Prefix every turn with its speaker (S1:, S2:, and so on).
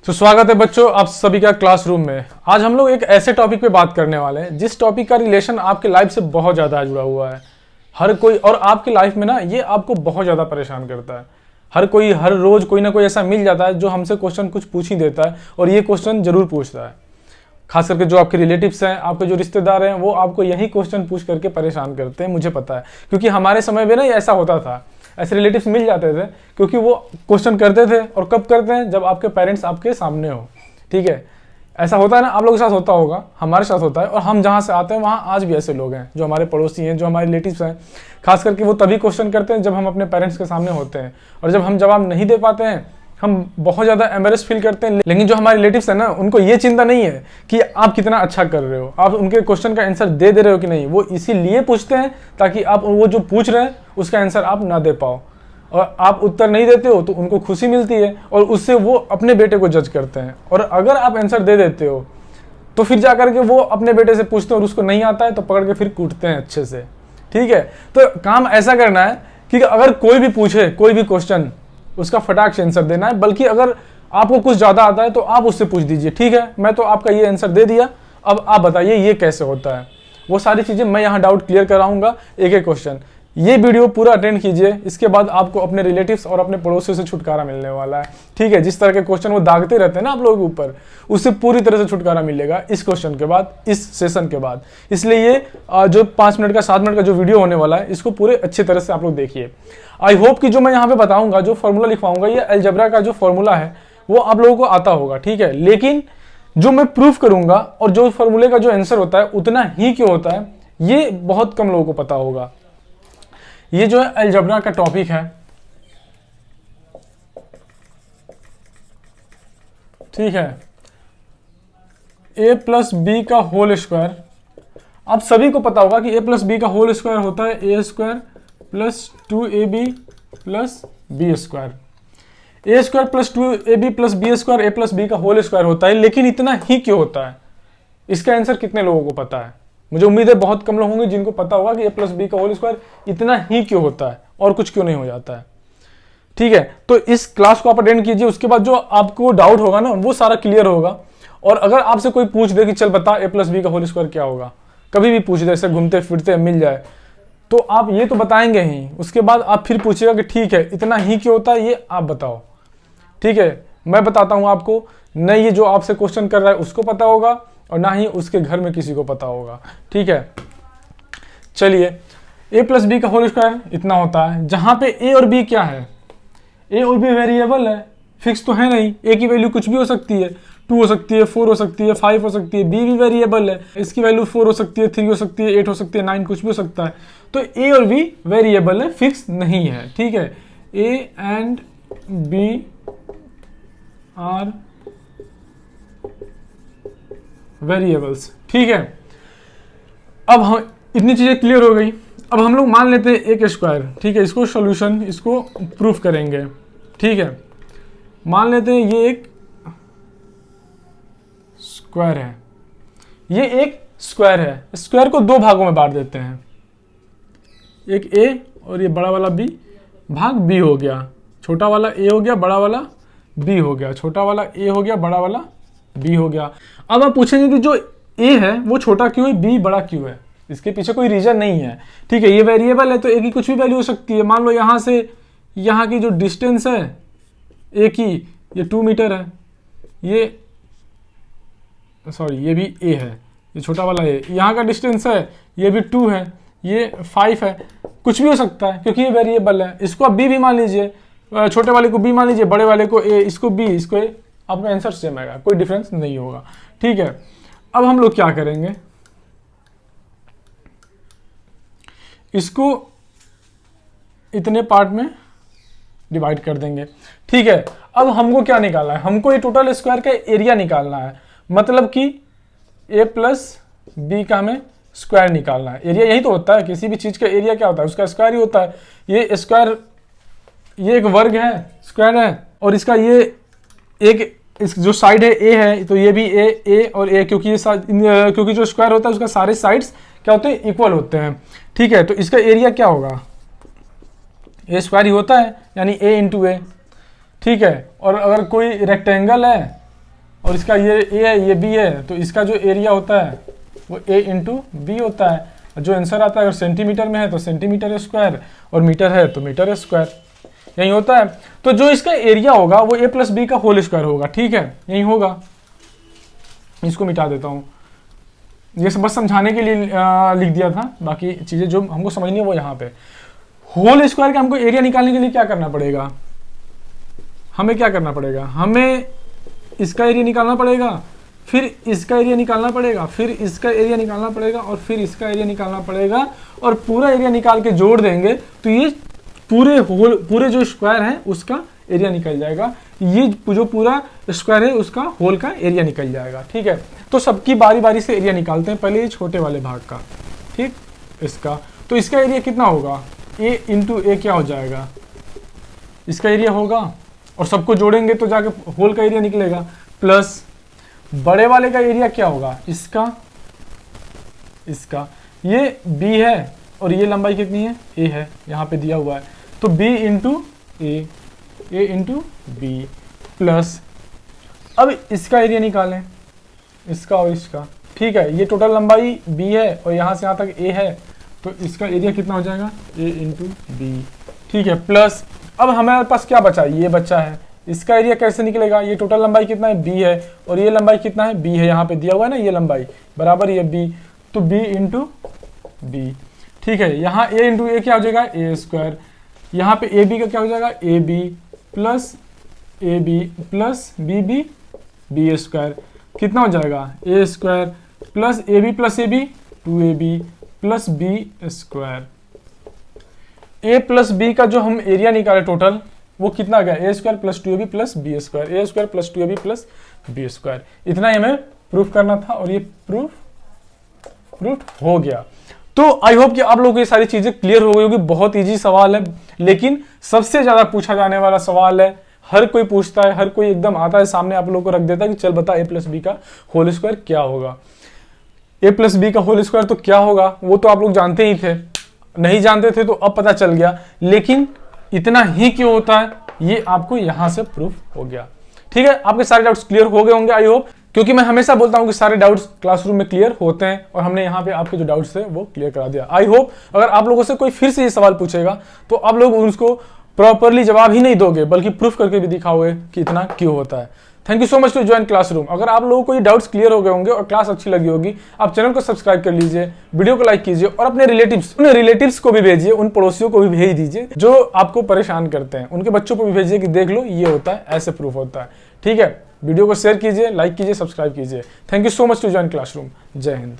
S1: तो स्वागत है बच्चों आप सभी का क्लासरूम में। आज हम लोग एक ऐसे टॉपिक पे बात करने वाले हैं जिस टॉपिक का रिलेशन आपके लाइफ से बहुत ज़्यादा जुड़ा हुआ है। हर कोई और आपकी लाइफ में ना ये आपको बहुत ज़्यादा परेशान करता है। हर कोई हर रोज़ कोई ना कोई ऐसा मिल जाता है जो हमसे क्वेश्चन कुछ पूछ ही देता है और ये क्वेश्चन जरूर पूछता है। खास करके जो आपके रिलेटिव्स हैं, आपके जो रिश्तेदार हैं, वो आपको यही क्वेश्चन पूछ करके परेशान करते हैं। मुझे पता है क्योंकि हमारे समय में ना ये ऐसा होता था। ऐसे रिलेटिव्स मिल जाते थे क्योंकि वो क्वेश्चन करते थे। और कब करते हैं? जब आपके पेरेंट्स आपके सामने हो। ठीक है, ऐसा होता है ना, आप लोगों के साथ होता होगा, हमारे साथ होता है। और हम जहाँ से आते हैं वहाँ आज भी ऐसे लोग हैं जो हमारे पड़ोसी हैं, जो हमारे रिलेटिव्स हैं। खास करके वो तभी क्वेश्चन करते हैं जब हम अपने पेरेंट्स के सामने होते हैं और जब हम जवाब नहीं दे पाते हैं हम बहुत ज़्यादा एम्बेरस फील करते हैं। लेकिन जो हमारे रिलेटिव्स हैं ना, उनको ये चिंता नहीं है कि आप कितना अच्छा कर रहे हो, आप उनके क्वेश्चन का आंसर दे रहे हो कि नहीं। वो इसीलिए पूछते हैं ताकि आप वो जो पूछ रहे हैं उसका आंसर आप ना दे पाओ। और आप उत्तर नहीं देते हो तो उनको खुशी मिलती है और उससे वो अपने बेटे को जज करते हैं। और अगर आप आंसर दे देते हो तो फिर जाकर के वो अपने बेटे से पूछते हैं और उसको नहीं आता है तो पकड़ के फिर कूटते हैं अच्छे से। ठीक है, तो काम ऐसा करना है कि अगर कोई भी पूछे कोई भी क्वेश्चन, उसका फटाक से आंसर देना है। बल्कि अगर आपको कुछ ज़्यादा आता है तो आप उससे पूछ दीजिए, ठीक है मैं तो आपका ये आंसर दे दिया, अब आप बताइए ये कैसे होता है। वो सारी चीज़ें मैं यहाँ डाउट क्लियर कराऊंगा एक एक क्वेश्चन। ये वीडियो पूरा अटेंड कीजिए, इसके बाद आपको अपने रिलेटिव्स और अपने पड़ोसियों से छुटकारा मिलने वाला है। ठीक है, जिस तरह के क्वेश्चन वो दागते रहते हैं ना आप लोगों के ऊपर, उससे पूरी तरह से छुटकारा मिलेगा इस क्वेश्चन के बाद, इस सेशन के बाद। इसलिए ये जो 5 मिनट का 7 मिनट का जो वीडियो होने वाला है इसको पूरे अच्छे तरह से आप लोग देखिए। आई होप कि जो मैं यहाँ पे बताऊंगा, जो फॉर्मूला लिखवाऊंगा, ये अलजेब्रा का जो फॉर्मूला है वो आप लोगों को आता होगा। ठीक है, लेकिन जो मैं प्रूफ करूंगा और जो फॉर्मूले का जो आंसर होता है उतना ही क्यों होता है ये बहुत कम लोगों को पता होगा। ये जो है अलजेब्रा का टॉपिक है, ठीक है, a प्लस बी का होल स्क्वायर। आप सभी को पता होगा कि a प्लस बी का होल स्क्वायर होता है a square plus 2ab plus B square. a square plus 2ab plus B square a plus B का होल स्क्वायर होता है। लेकिन इतना ही क्यों होता है, इसका आंसर कितने लोगों को पता है? मुझे उम्मीद है बहुत कम लोग होंगे जिनको पता होगा कि a प्लस बी का होल स्क्वायर इतना ही क्यों होता है और कुछ क्यों नहीं हो जाता है। ठीक है, तो इस क्लास को आप अटेंड कीजिए, उसके बाद जो आपको डाउट होगा ना वो सारा क्लियर होगा। और अगर आपसे कोई पूछ दे कि चल बता a प्लस बी का होल स्क्वायर क्या होगा, कभी भी पूछ दे, ऐसे घूमते फिरते मिल जाए, तो आप ये तो बताएंगे ही। उसके बाद आप फिर पूछिएगा कि ठीक है इतना ही क्यों होता है ये आप बताओ। ठीक है, मैं बताता हूँ आपको, न ये जो आपसे क्वेश्चन कर रहा है उसको पता होगा और ना ही उसके घर में किसी को पता होगा। ठीक है, चलिए, a प्लस बी का होल स्क्वायर इतना होता है, जहां पे a और b क्या है, a और b वेरिएबल है, फिक्स तो है नहीं। a की वैल्यू कुछ भी हो सकती है, 2 हो सकती है, 4 हो सकती है, 5 हो सकती है। b भी वेरिएबल है, इसकी वैल्यू 4 हो सकती है, 3 हो सकती है, 8 हो सकती है, 9 कुछ भी हो सकता है। तो a और b वेरिएबल है, फिक्स नहीं है। ठीक है, a and b are variables. ठीक है, अब हम इतनी चीजें क्लियर हो गई। अब हम लोग मान लेते हैं एक स्क्वायर। ठीक है, इसको सॉल्यूशन, इसको प्रूफ करेंगे। ठीक है, मान लेते हैं ये एक स्क्वायर है, ये एक स्क्वायर है। स्क्वायर को 2 भागों में बांट देते हैं, एक a और ये बड़ा वाला b भाग b हो गया, छोटा वाला a हो गया, बड़ा वाला b हो गया, छोटा वाला a हो गया, बड़ा वाला b हो गया। अब आप पूछेंगे कि जो a है वो छोटा क्यों है, b बड़ा क्यों है? इसके पीछे कोई रीजन नहीं है। ठीक है, ये वेरिएबल है तो a की कुछ भी वैल्यू हो सकती है। मान लो यहाँ से यहाँ की जो डिस्टेंस है a की, ये 2 मीटर है, ये सॉरी ये भी a है, ये छोटा वाला a। यहाँ का डिस्टेंस है ये भी 2 है, ये 5 है, कुछ भी हो सकता है क्योंकि ये वेरिएबल है। इसको आप b भी मान लीजिए, छोटे वाले को b मान लीजिए, बड़े वाले को a, इसको b, इसको a, आपका आंसर सेम आएगा, कोई डिफरेंस नहीं होगा। ठीक है, अब हम लोग क्या करेंगे, इसको इतने पार्ट में डिवाइड कर देंगे। ठीक है, अब हमको क्या निकालना है, हमको ये टोटल स्क्वायर का एरिया निकालना है। मतलब कि a प्लस बी का हमें स्क्वायर निकालना है। एरिया यही तो होता है, किसी भी चीज का एरिया क्या होता है, उसका स्क्वायर ही होता है। ये स्क्वायर, ये एक वर्ग है, स्क्वायर है, और इसका ये एक इस जो साइड है a है तो ये भी a और a, क्योंकि ये क्योंकि जो स्क्वायर होता है उसका सारे साइड्स क्या होते हैं, इक्वल होते हैं। ठीक है, तो इसका एरिया क्या होगा, ए स्क्वायर ही होता है, यानी a इंटू ए। ठीक है, और अगर कोई रेक्टेंगल है और इसका ये ए है, ये बी है, तो इसका जो एरिया होता है वो ए इंटू बी होता है। जो आंसर आता है अगर सेंटीमीटर में है तो सेंटीमीटर स्क्वायर, और मीटर है तो मीटर स्क्वायर, यही होता है। तो जो इसका एरिया होगा वो ए प्लस बी का होल स्क्वायर होगा, ठीक है, यही होगा। इसको मिटा देता हूँ, ये सब बस समझाने के लिए लिख दिया था, बाकी चीज़ें जो हमको समझनी है वो यहाँ पे। होल स्क्वायर का हमको एरिया निकालने के लिए क्या करना पड़ेगा, हमें क्या करना पड़ेगा, हमें इसका एरिया निकालना पड़ेगा, फिर इसका एरिया निकालना पड़ेगा, फिर इसका एरिया निकालना पड़ेगा, और फिर इसका एरिया निकालना पड़ेगा, और पूरा एरिया निकाल के जोड़ देंगे तो ये पूरे जो स्क्वायर है उसका एरिया निकल जाएगा। ये जो पूरा स्क्वायर है उसका होल का एरिया निकल जाएगा, ठीक है। तो सबकी बारी बारी से एरिया निकालते हैं, पहले ये छोटे वाले भाग का, ठीक, इसका। तो इसका एरिया कितना होगा, ए इंटू ए क्या हो जाएगा, इसका एरिया होगा, और सबको जोड़ेंगे तो जाके होल का एरिया निकलेगा, प्लस बड़े वाले का एरिया क्या होगा, इसका ये बी है, और ये लंबाई कितनी है, ए है, यहाँ पे दिया हुआ है, तो बी इंटू ए इंटू बी, प्लस अब इसका एरिया निकालें, इसका और इसका, ठीक है। ये टोटल लंबाई बी है और यहाँ से यहाँ तक ए है, तो इसका एरिया कितना हो जाएगा, ए इंटू बी, ठीक है। प्लस अब हमारे पास क्या बचा, ये बचा है, इसका एरिया कैसे निकलेगा, ये टोटल लंबाई कितना है, बी है, और ये लंबाई कितना है, बी है, यहाँ पे दिया हुआ है ना, ये लंबाई बराबर ये बी, तो बी इंटू बी, ठीक है। यहाँ ए इंटू ए क्या हो जाएगा, ए स्क्वायर, यहाँ पे ए बी का क्या हो जाएगा, A B plus B square, कितना हो जाएगा, A square plus A B 2ab plus B square. A plus B का जो हम एरिया निकाले टोटल वो कितना आ गया, A square plus 2ab plus B square, A square plus 2ab plus B square. इतना ही हमें प्रूफ करना था और ये प्रूफ हो गया। तो आई होप कि आप लोगों को ये सारी चीजें क्लियर हो गई होगी। बहुत इजी सवाल है, लेकिन सबसे ज्यादा पूछा जाने वाला सवाल है, हर कोई पूछता है, हर कोई एकदम आता है सामने आप लोगों को रख देता है कि चल बता ए प्लस बी का होल स्क्वायर क्या होगा। ए प्लस बी का होल स्क्वायर तो क्या होगा वो तो आप लोग जानते ही थे, नहीं जानते थे तो अब पता चल गया, लेकिन इतना ही क्यों होता है ये आपको यहां से प्रूफ हो गया। ठीक है, आपके सारे डाउट्स क्लियर हो गए होंगे आई होप, क्योंकि मैं हमेशा बोलता हूं कि सारे डाउट्स क्लासरूम में क्लियर होते हैं और हमने यहाँ पे आपके जो डाउट्स थे वो क्लियर करा दिया। आई होप अगर आप लोगों से कोई फिर से ये सवाल पूछेगा तो आप लोग उसको प्रॉपरली जवाब ही नहीं दोगे बल्कि प्रूफ करके भी दिखाओगे कि इतना क्यों होता है। Thank you so much to join classroom. अगर आप लोगों को ये डाउट्स क्लियर हो गए होंगे और क्लास अच्छी लगी होगी, आप चैनल को सब्सक्राइब कर लीजिए, वीडियो को लाइक कीजिए और अपने रिलेटिव्स को भी भेजिए, उन पड़ोसियों को भी भेज दीजिए जो आपको परेशान करते हैं, उनके बच्चों को भी भेजिए कि देख लो ये होता है, ऐसे प्रूफ होता है। ठीक है, वीडियो को शेयर कीजिए, लाइक कीजिए, सब्सक्राइब कीजिए। Thank you so much to join classroom. जय हिंद।